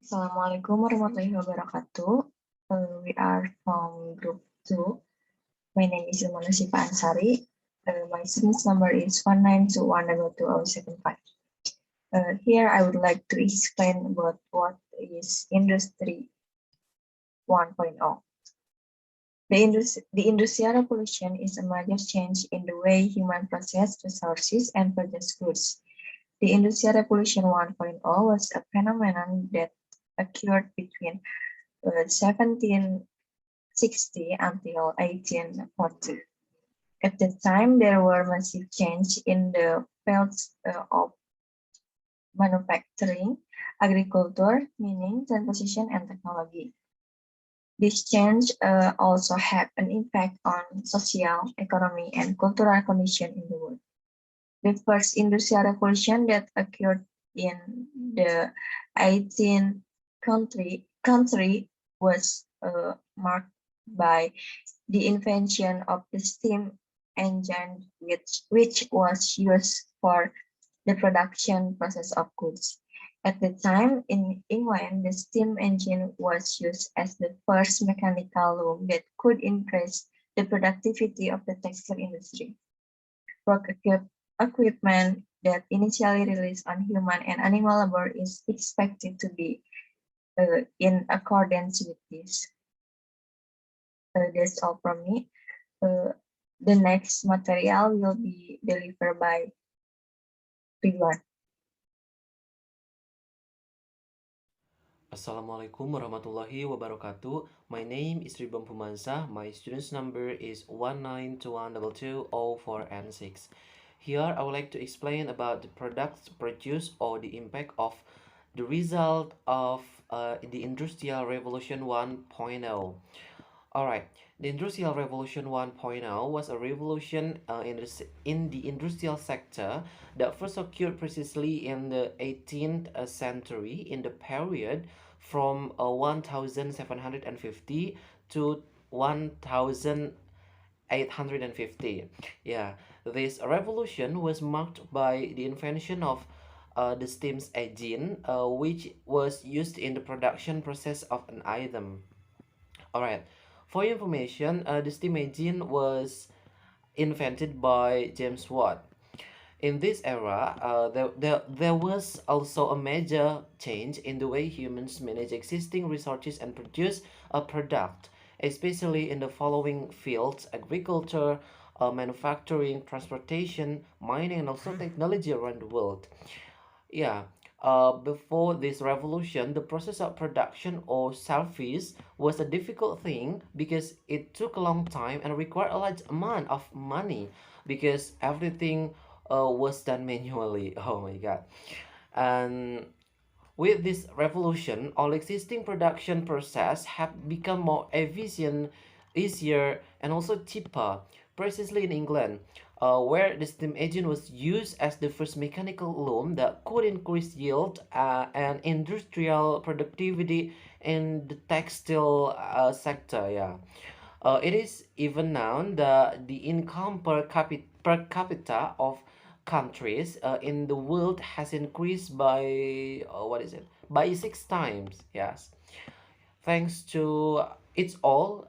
Assalamualaikum warahmatullahi wabarakatuh. We are from group 2. My name is Ilmana Siva Ansari. My student's number is 192122075. Here I would like to explain about what is Industry 1.0. The Industrial Revolution is a major change in the way humans process resources and produce goods. The Industrial Revolution 1.0 was a phenomenon that occurred between 1760 until 1840. At the time, there were massive changes in the fields of manufacturing, agriculture, mining, transportation, and technology. This change also had an impact on social, economy, and cultural conditions in the world. The first industrial revolution that occurred in the 18th country was marked by the invention of the steam engine, which was used for the production process of goods. At the time in England, the steam engine was used as the first mechanical loom that could increase the productivity of the textile industry. Work equipment that initially relies on human and animal labor is expected to be in accordance with this. That's all from me. The next material will be delivered by Ridwan. Assalamualaikum warahmatullahi wabarakatuh. My name is Ribam Pumansa. My student's number is 192122004N6. Here I would like to explain about the products produced or the impact of the result of the Industrial Revolution 1.0. Alright, the Industrial Revolution 1.0 was a revolution in the industrial sector that first occurred precisely in the 18th century in the period from 1750 to 1850. Yeah, this revolution was marked by the invention of the steam engine, which was used in the production process of an item. Alright, for your information, the steam engine was invented by James Watt. In this era, there was also a major change in the way humans manage existing resources and produce a product, especially in the following fields: agriculture, manufacturing, transportation, mining, and also technology around the world. Yeah, before this revolution, the process of production or service was a difficult thing because it took a long time and required a large amount of money because everything was done manually. Oh my God. And with this revolution, all existing production process have become more efficient, easier, and also cheaper. Precisely in England, where the steam engine was used as the first mechanical loom that could increase yield and industrial productivity in the textile sector. Yeah, it is even known that the income per capita of countries in the world has increased by what is it? By 6 times. Yes, thanks to it's all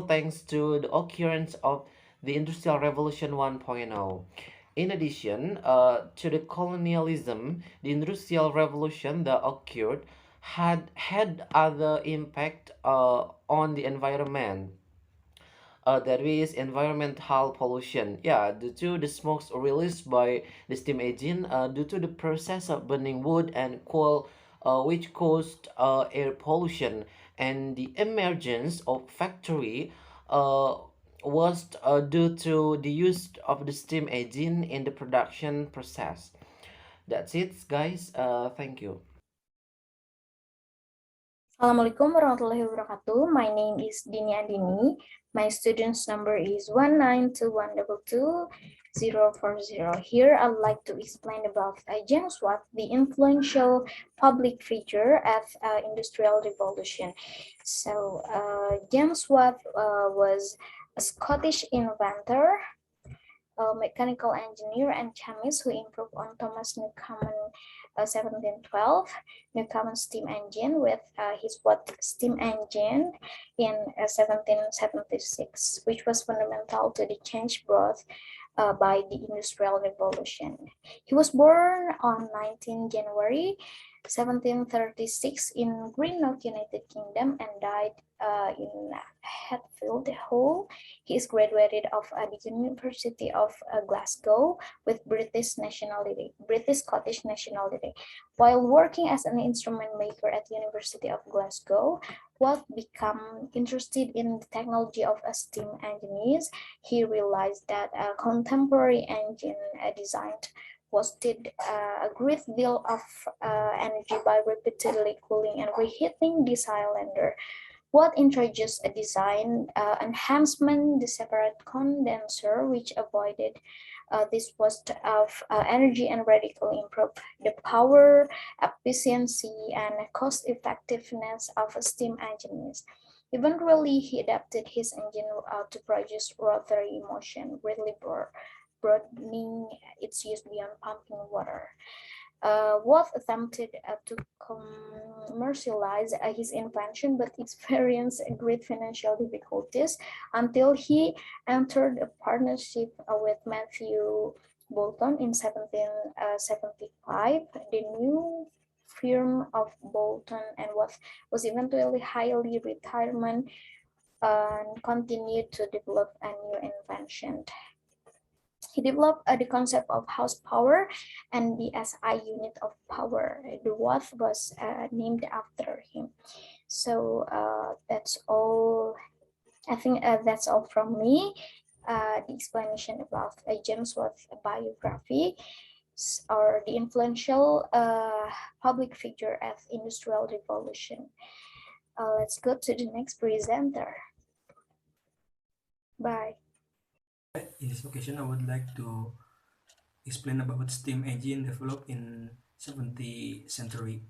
thanks to the occurrence of the Industrial Revolution 1.0. In addition to the colonialism, the Industrial Revolution that occurred had other impact on the environment. That is environmental pollution. Yeah, due to the smokes released by the steam engine, due to the process of burning wood and coal, which caused air pollution, and the emergence of factory was due to the use of the steam engine in the production process. That's it, guys. Thank you. Assalamualaikum warahmatullahi wabarakatuh. My name is Dini Andini. My student's number is 192122040. Here I would like to explain about James Watt, the influential public figure of Industrial Revolution. So James Watt was a Scottish inventor a mechanical engineer and chemist who improved on Thomas Newcomen 1712 Newcomen steam engine with his Watt steam engine in 1776, which was fundamental to the change brought by the Industrial Revolution. He was born on 19 January 1736 in Greenock, United Kingdom, and died in Hatfield Hall. He is graduated of the University of Glasgow with British Scottish nationality. While working as an instrument maker at the University of Glasgow, Watt became interested in the technology of steam engines. He realized that a contemporary engine design wasted a great deal of energy by repeatedly cooling and reheating the cylinder. Watt introduced a design enhancement, the separate condenser, which avoided this waste of energy and radically improved the power, efficiency, and cost effectiveness of steam engines. Eventually, he adapted his engine to produce rotary motion, greatly broadening its use beyond pumping water. Watt attempted to commercialize his invention but experienced great financial difficulties until he entered a partnership with Matthew Boulton in 1775. The new firm of Boulton and was eventually highly retirement and continued to develop a new invention. He developed the concept of horsepower and the SI unit of power. The Watt was named after him. So that's all. I think that's all from me. The explanation about James Watt biography or the influential public figure at Industrial Revolution. Let's go to the next presenter. Bye. In this occasion, I would like to explain about steam engine developed in 17th century.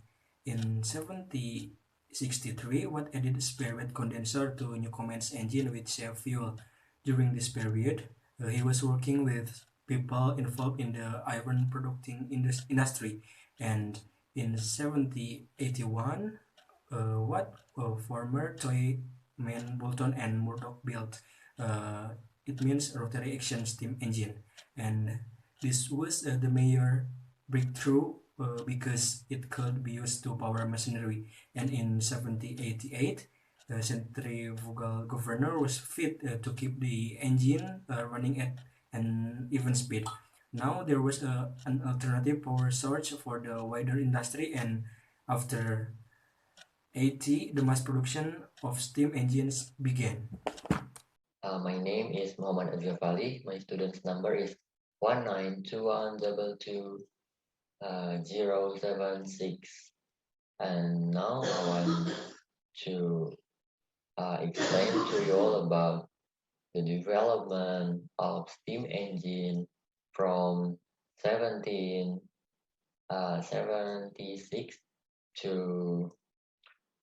In 1763, Watt added a spare bed condenser to Newcomen's engine with saved fuel. During this period, he was working with people involved in the iron producing industry, and in 1781, what former Toyman, Bolton, and Murdoch built. It means rotary action steam engine, and this was the major breakthrough because it could be used to power machinery. And in 1788, the centrifugal governor was fit to keep the engine running at an even speed. Now there was an alternative power source for the wider industry, and after 80, the mass production of steam engines began. My name is Muhammad Azrafali. My student's number is 192122076. And now I want to explain to you all about the development of steam engine from 1776 to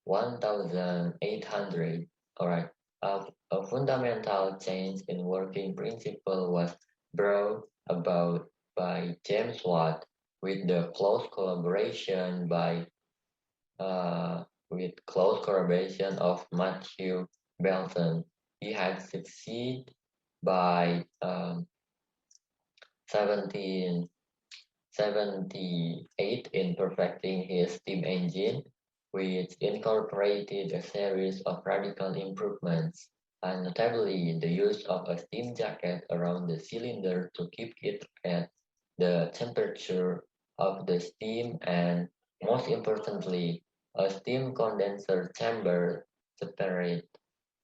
1800. All right. A fundamental change in working principle was brought about by James Watt with the close collaboration of Matthew Belton. He had succeeded by 1778 in perfecting his steam engine, which incorporated a series of radical improvements, and notably the use of a steam jacket around the cylinder to keep it at the temperature of the steam, and most importantly, a steam condenser chamber separate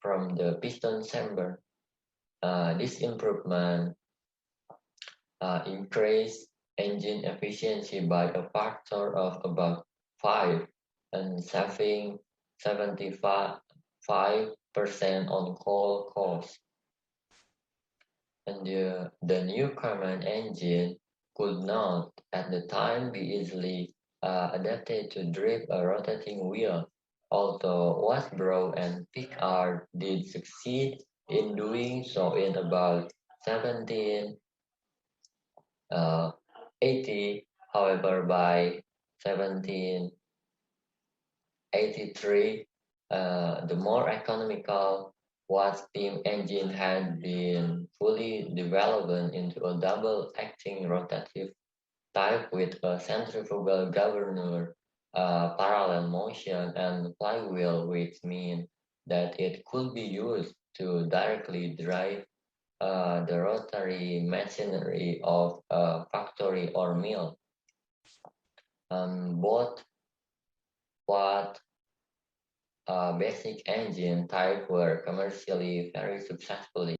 from the piston chamber. This improvement increased engine efficiency by a factor of about 5 and saving 75% on coal costs. And the new Newcomen engine could not at the time be easily adapted to drive a rotating wheel, although Wasbrough and Pickard did succeed in doing so in about 17 1880. However, by 1783, the more economical Watt's steam engine had been fully developed into a double-acting rotative type with a centrifugal governor, parallel motion, and flywheel, which mean that it could be used to directly drive the rotary machinery of a factory or mill. Both Watt basic engine type were commercially very successfully.